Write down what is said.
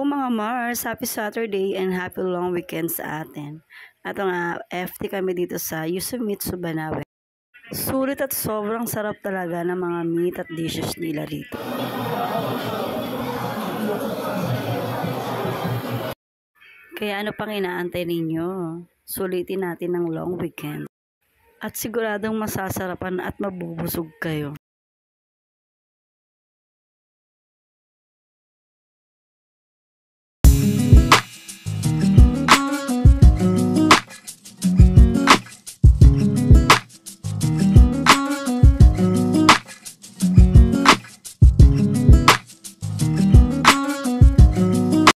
mga Mars, happy Saturday and happy long weekend sa atin. At nga, FT kami dito sa Yosemite, Banawe. Sulit at sobrang sarap talaga ng mga meat at dishes nila dito. Kaya ano pang inaantay ninyo? Sulitin natin ng long weekend. At siguradong masasarapan at mabubusog kayo.